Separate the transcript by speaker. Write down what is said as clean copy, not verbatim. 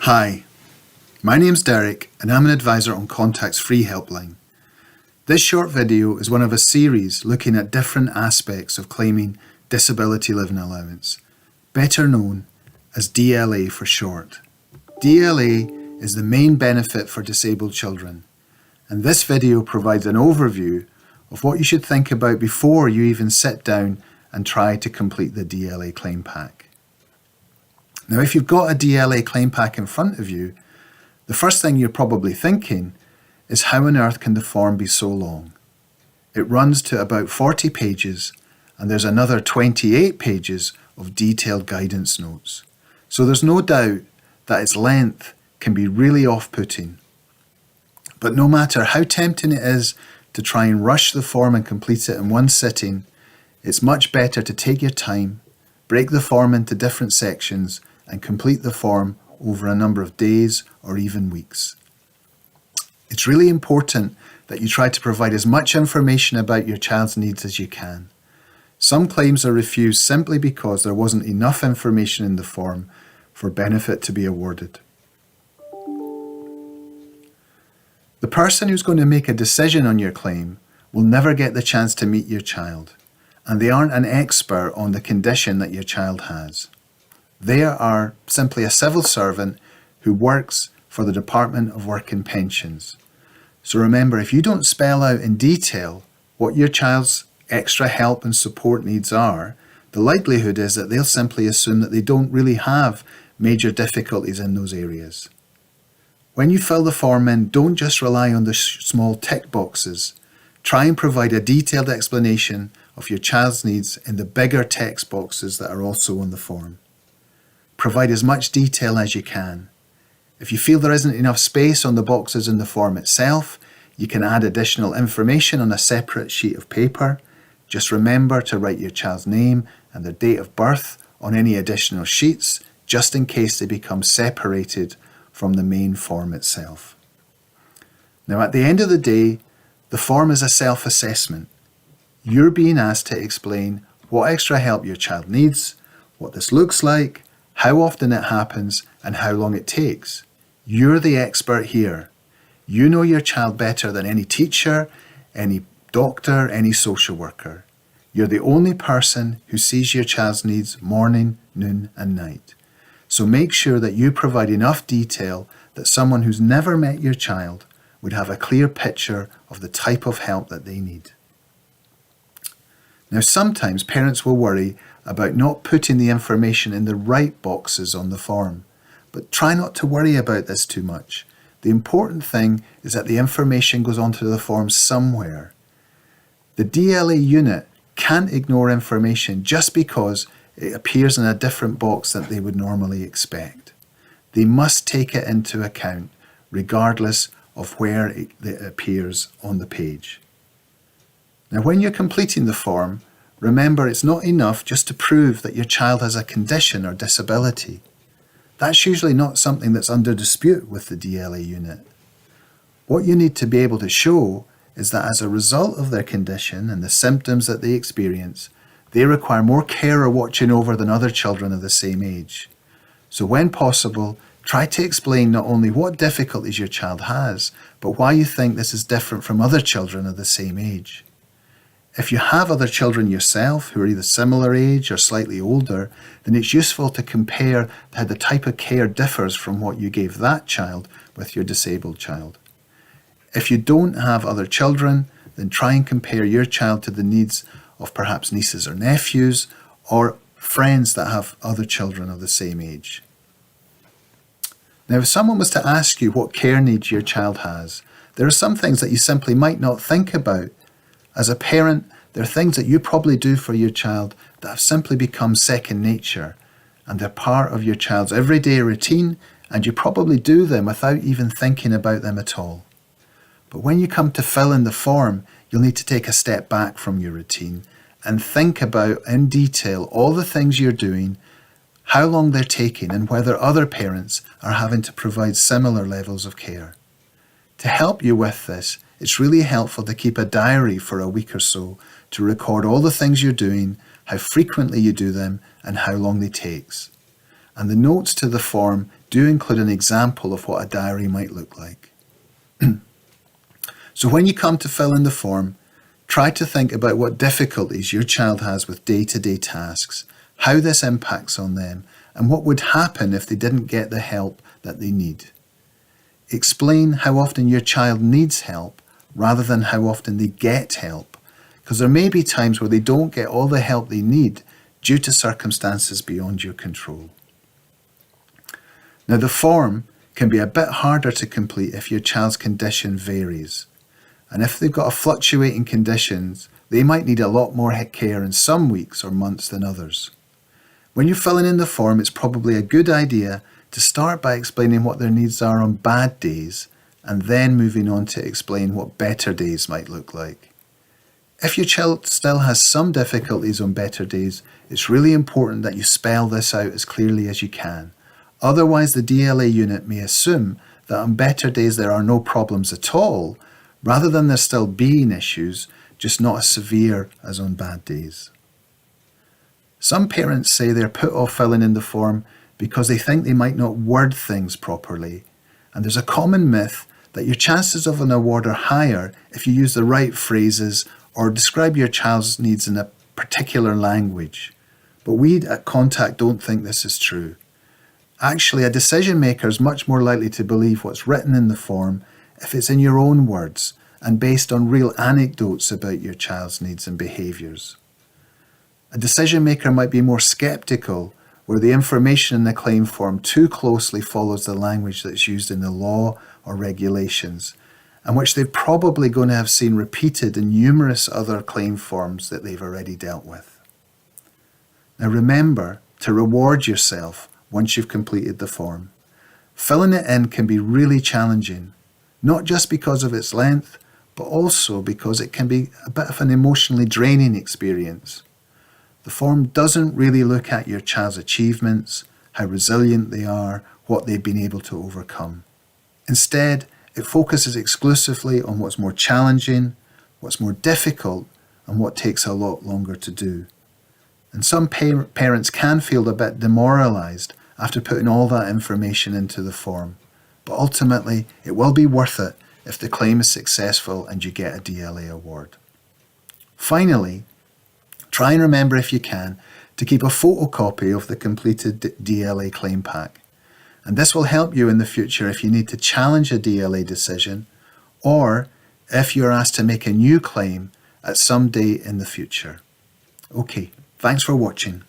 Speaker 1: Hi, my name's Derek and I'm an advisor on Contact's free helpline. This short video is one of a series looking at different aspects of claiming Disability Living Allowance, better known as DLA for short. DLA is the main benefit for disabled children, and this video provides an overview of what you should think about before you even sit down and try to complete the DLA claim pack. Now, if you've got a DLA claim pack in front of you, the first thing you're probably thinking is how on earth can the form be so long? It runs to about 40 pages and there's another 28 pages of detailed guidance notes. So there's no doubt that its length can be really off-putting. But no matter how tempting it is to try and rush the form and complete it in one sitting, it's much better to take your time, break the form into different sections and complete the form over a number of days or even weeks. It's really important that you try to provide as much information about your child's needs as you can. Some claims are refused simply because there wasn't enough information in the form for benefit to be awarded. The person who's going to make a decision on your claim will never get the chance to meet your child, and they aren't an expert on the condition that your child has. They are simply a civil servant who works for the Department of Work and Pensions. So remember, if you don't spell out in detail what your child's extra help and support needs are, the likelihood is that they'll simply assume that they don't really have major difficulties in those areas. When you fill the form in, don't just rely on the small tick boxes. Try and provide a detailed explanation of your child's needs in the bigger text boxes that are also on the form. Provide as much detail as you can. If you feel there isn't enough space on the boxes in the form itself, you can add additional information on a separate sheet of paper. Just remember to write your child's name and their date of birth on any additional sheets, just in case they become separated from the main form itself. Now, at the end of the day, the form is a self-assessment. You're being asked to explain what extra help your child needs, what this looks like, how often it happens, and how long it takes. You're the expert here. You know your child better than any teacher, any doctor, any social worker. You're the only person who sees your child's needs morning, noon, and night. So make sure that you provide enough detail that someone who's never met your child would have a clear picture of the type of help that they need. Now, sometimes parents will worry about not putting the information in the right boxes on the form, but try not to worry about this too much. The important thing is that the information goes onto the form somewhere. The DLA unit can't ignore information just because it appears in a different box that they would normally expect. They must take it into account regardless of where it appears on the page. Now, when you're completing the form, remember it's not enough just to prove that your child has a condition or disability. That's usually not something that's under dispute with the DLA unit. What you need to be able to show is that as a result of their condition and the symptoms that they experience, they require more care or watching over than other children of the same age. So when possible, try to explain not only what difficulties your child has, but why you think this is different from other children of the same age. If you have other children yourself who are either similar age or slightly older, then it's useful to compare how the type of care differs from what you gave that child with your disabled child. If you don't have other children, then try and compare your child to the needs of perhaps nieces or nephews or friends that have other children of the same age. Now, if someone was to ask you what care needs your child has, there are some things that you simply might not think about. As a parent, there are things that you probably do for your child that have simply become second nature, and they're part of your child's everyday routine, and you probably do them without even thinking about them at all. But when you come to fill in the form, you'll need to take a step back from your routine and think about in detail all the things you're doing, how long they're taking, and whether other parents are having to provide similar levels of care. To help you with this, it's really helpful to keep a diary for a week or so to record all the things you're doing, how frequently you do them, and how long they take. and the notes to the form do include an example of what a diary might look like. So when you come to fill in the form, try to think about what difficulties your child has with day-to-day tasks, how this impacts on them, and what would happen if they didn't get the help that they need. Explain how often your child needs help rather than how often they get help, because there may be times where they don't get all the help they need due to circumstances beyond your control. Now, the form can be a bit harder to complete if your child's condition varies. And if they've got a fluctuating conditions, they might need a lot more care in some weeks or months than others. When you're filling in the form, it's probably a good idea to start by explaining what their needs are on bad days and then moving on to explain what better days might look like. If your child still has some difficulties on better days, it's really important that you spell this out as clearly as you can. Otherwise, the DLA unit may assume that on better days there are no problems at all, rather than there still being issues, just not as severe as on bad days. Some parents say they're put off filling in the form because they think they might not word things properly. And there's a common myth that your chances of an award are higher if you use the right phrases or describe your child's needs in a particular language. But we at Contact don't think this is true. Actually, a decision maker is much more likely to believe what's written in the form if it's in your own words and based on real anecdotes about your child's needs and behaviours. A decision maker might be more sceptical where the information in the claim form too closely follows the language that's used in the law or regulations, and which they're probably going to have seen repeated in numerous other claim forms that they've already dealt with. Now remember to reward yourself once you've completed the form. Filling it in can be really challenging, not just because of its length, but also because it can be a bit of an emotionally draining experience. The form doesn't really look at your child's achievements, how resilient they are, what they've been able to overcome. Instead, it focuses exclusively on what's more challenging, what's more difficult, and what takes a lot longer to do. And some parents can feel a bit demoralised after putting all that information into the form. But ultimately, it will be worth it if the claim is successful and you get a DLA award. Finally, try and remember if you can to keep a photocopy of the completed DLA claim pack. And this will help you in the future if you need to challenge a DLA decision or if you're asked to make a new claim at some date in the future. Okay, thanks for watching.